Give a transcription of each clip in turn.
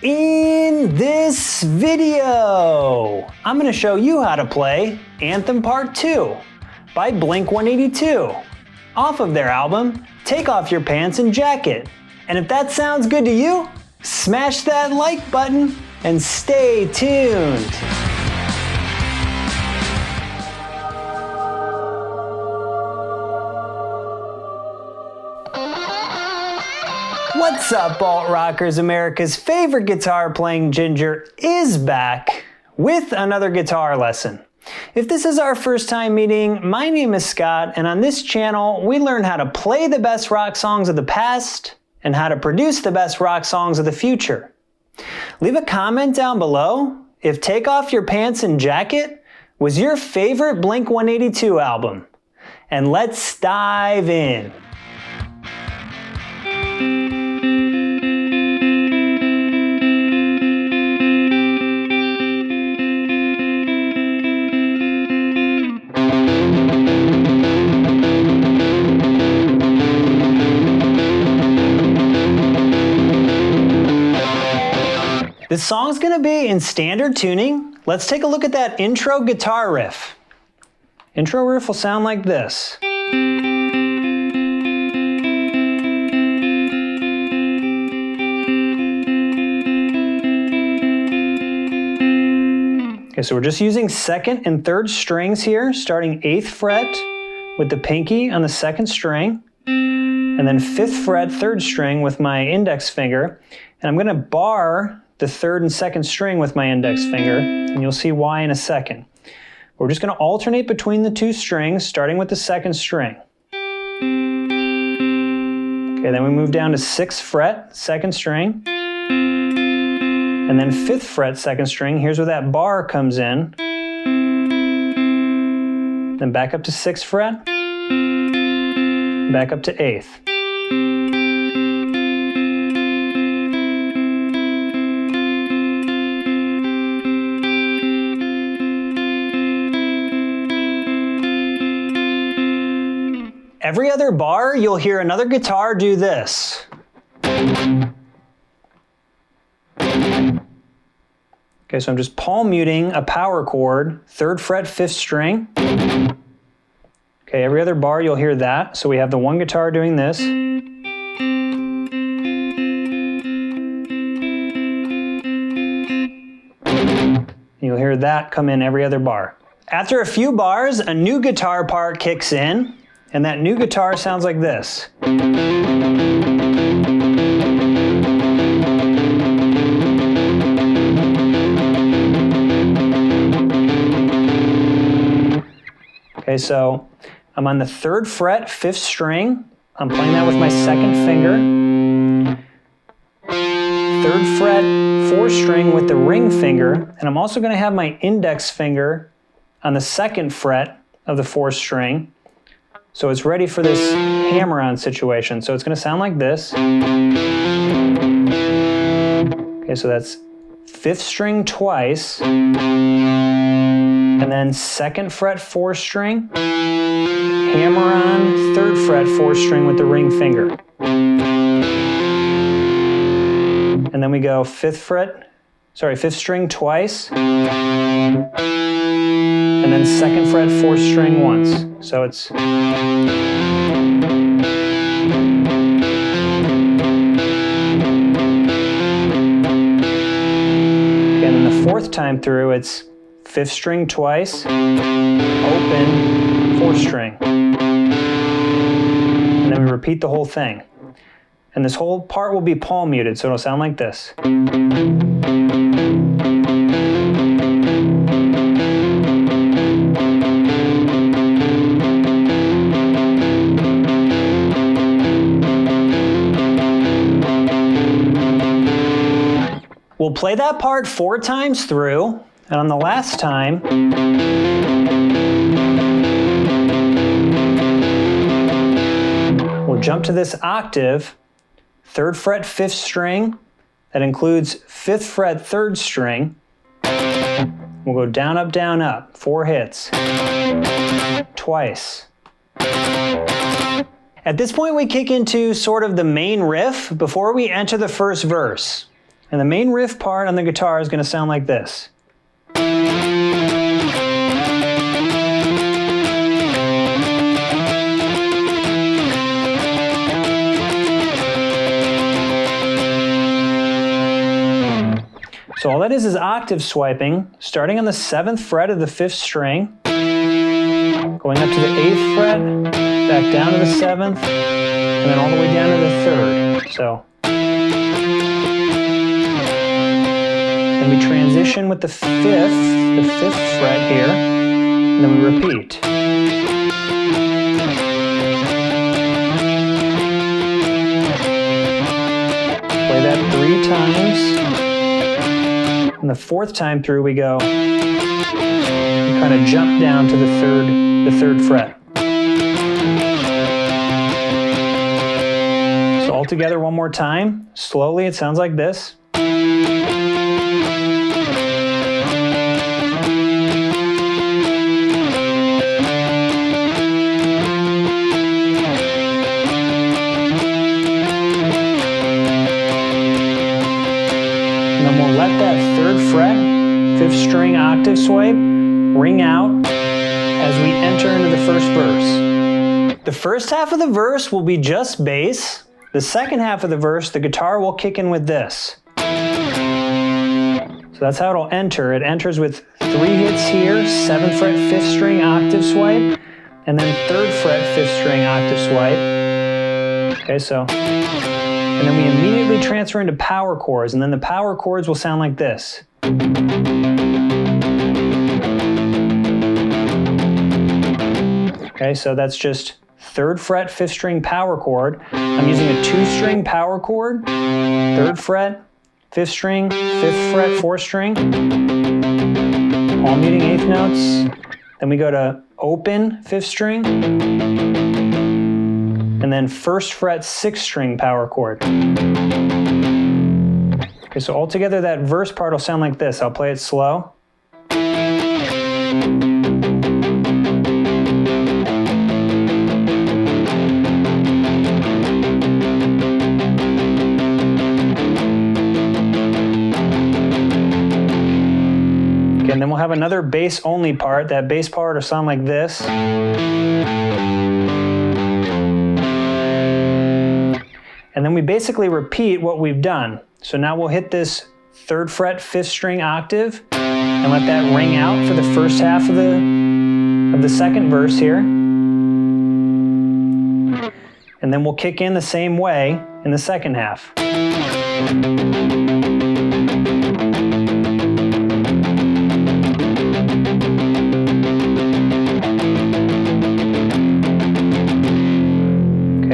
In this video, I'm going to show you how to play Anthem Part 2 by Blink-182 off of their album Take Off Your Pants and Jacket. And if that sounds good to you, smash that like button and stay tuned. What's up, alt rockers? America's favorite guitar playing Ginger is back with another guitar lesson. If this is our first time meeting, my name is Scott, and on this channel we learn how to play the best rock songs of the past and how to produce the best rock songs of the future. Leave a comment down below if Take Off Your Pants and Jacket was your favorite Blink-182 album. And let's dive in. This song's gonna be in standard tuning. Let's take a look at that intro guitar riff. Intro riff will sound like this. Okay, so we're just using second and third strings here, starting 8th fret with the pinky on the second string, and then 5th fret, 3rd string with my index finger. And I'm gonna bar the 3rd and 2nd string with my index finger, and you'll see why in a second. We're just going to alternate between the two strings, starting with the 2nd string. Okay, then we move down to 6th fret, 2nd string, and then 5th fret, 2nd string. Here's where that bar comes in. Then back up to 6th fret, back up to 8th. Every other bar, you'll hear another guitar do this. Okay, so I'm just palm muting a power chord, 3rd fret, 5th string. Okay, every other bar, you'll hear that. So we have the one guitar doing this. You'll hear that come in every other bar. After a few bars, a new guitar part kicks in. And that new guitar sounds like this. Okay, so I'm on the 3rd fret, 5th string. I'm playing that with my 2nd finger. 3rd fret, 4th string with the ring finger. And I'm also going to have my index finger on the 2nd fret of the 4th string. So it's ready for this hammer-on situation. So it's going to sound like this. Okay, so that's 5th string twice, and then 2nd fret, 4th string, hammer-on, 3rd fret, 4th string with the ring finger. And then we go 5th string twice, and then 2nd fret, 4th string once. So it's... And then the 4th time through, it's 5th string twice, open, 4th string. And then we repeat the whole thing. And this whole part will be palm muted, so it'll sound like this. We'll play that part 4 times through, and on the last time, we'll jump to this octave, 3rd fret, 5th string, that includes 5th fret, 3rd string. We'll go down, up, 4 hits, twice. At this point, we kick into sort of the main riff before we enter the first verse. And the main riff part on the guitar is going to sound like this. So all that is octave swiping, starting on the 7th fret of the 5th string, going up to the 8th fret, back down to the 7th, and then all the way down to the 3rd. So then we transition with the 5th fret here, and then we repeat. Play that 3 times. And the 4th time through we go, and kind of jump down to the 3rd fret. So all together one more time, slowly, it sounds like this. Let that 3rd fret, 5th string octave swipe, ring out as we enter into the first verse. The first half of the verse will be just bass. The second half of the verse, the guitar will kick in with this. So that's how it'll enter. It enters with 3 hits here, 7th fret, 5th string octave swipe, and then 3rd fret, 5th string octave swipe. Okay, so. And then we immediately transfer into power chords, and then the power chords will sound like this. Okay, so that's just 3rd fret, 5th string power chord. I'm using a 2-string power chord, 3rd fret, 5th string, 5th fret, 4th string, palm muting 8th notes. Then we go to open 5th string, and then 1st fret 6th string power chord. Okay, so altogether that verse part will sound like this. I'll play it slow. Okay, and then we'll have another bass only part. That bass part will sound like this. And then we basically repeat what we've done. So now we'll hit this 3rd fret, 5th string octave and let that ring out for the first half of the second verse here. And then we'll kick in the same way in the second half.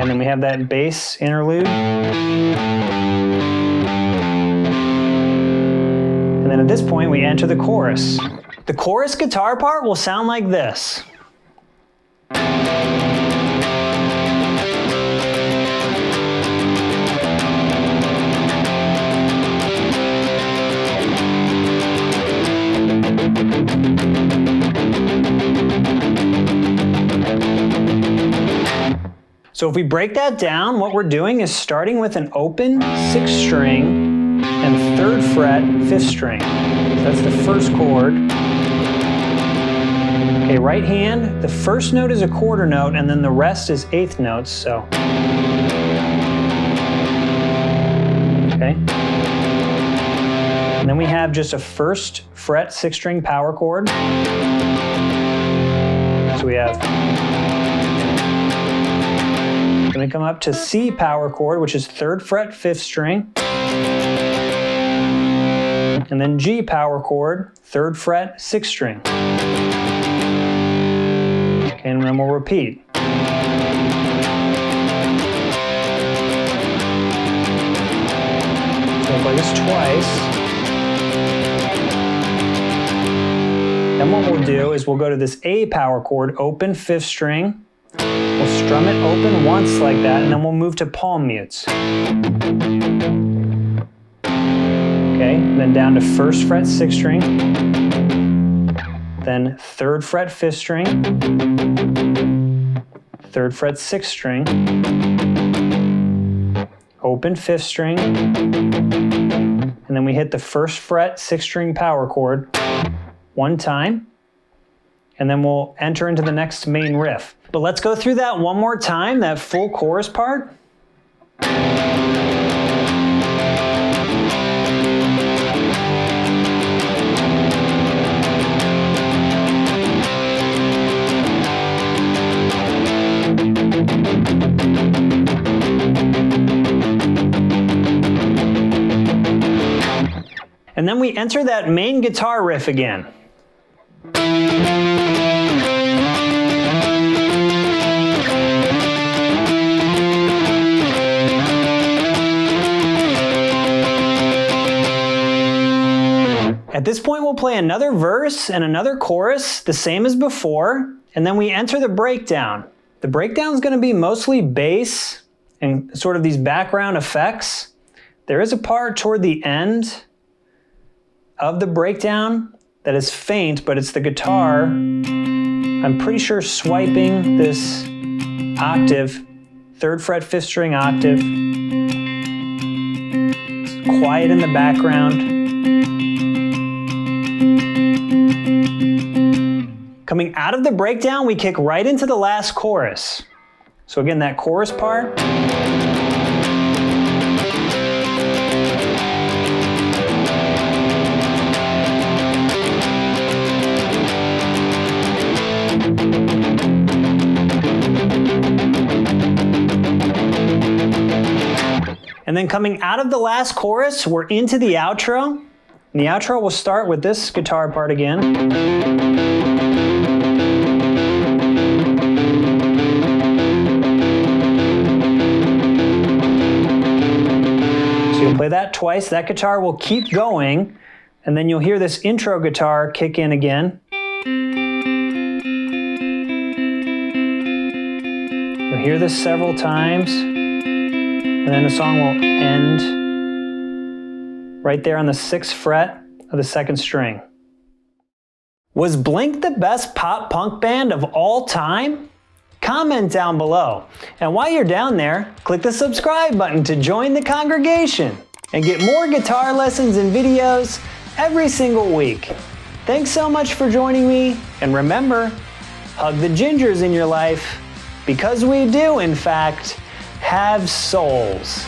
And then we have that bass interlude. And then at this point, we enter the chorus. The chorus guitar part will sound like this. So if we break that down, what we're doing is starting with an open 6th string and 3rd fret 5th string. So that's the first chord. Okay, right hand, the first note is a quarter note and then the rest is 8th notes, so. Okay. And then we have just a 1st fret 6th string power chord. So we have. Then we come up to C power chord, which is 3rd fret 5th string. And then G power chord, 3rd fret 6th string. Okay, and then we'll repeat. So we'll play this twice. Then what we'll do is we'll go to this A power chord, open 5th string. We'll strum it open once like that, and then we'll move to palm mutes. Okay, then down to 1st fret 6th string, then 3rd fret 5th string, 3rd fret 6th string, open 5th string, and we hit the 1st fret 6-string power chord 1 time, and then we'll enter into the next main riff. But let's go through that one more time, that full chorus part. And then we enter that main guitar riff again. At this point, we'll play another verse and another chorus, the same as before, and then we enter the breakdown. The breakdown is going to be mostly bass and sort of these background effects. There is a part toward the end of the breakdown that is faint, but it's the guitar, I'm pretty sure, swiping this octave, 3rd fret 5th string octave. It's quiet in the background. Coming out of the breakdown, we kick right into the last chorus. So again, that chorus part. And then coming out of the last chorus, we're into the outro. And the outro will start with this guitar part again. So you'll play that twice. That guitar will keep going, and then you'll hear this intro guitar kick in again. You'll hear this several times. And then the song will end right there on the 6th fret of the 2nd string. Was Blink the best pop punk band of all time? Comment down below. And while you're down there, click the subscribe button to join the congregation and get more guitar lessons and videos every single week. Thanks so much for joining me, and remember, hug the gingers in your life, because we do, in fact, have souls.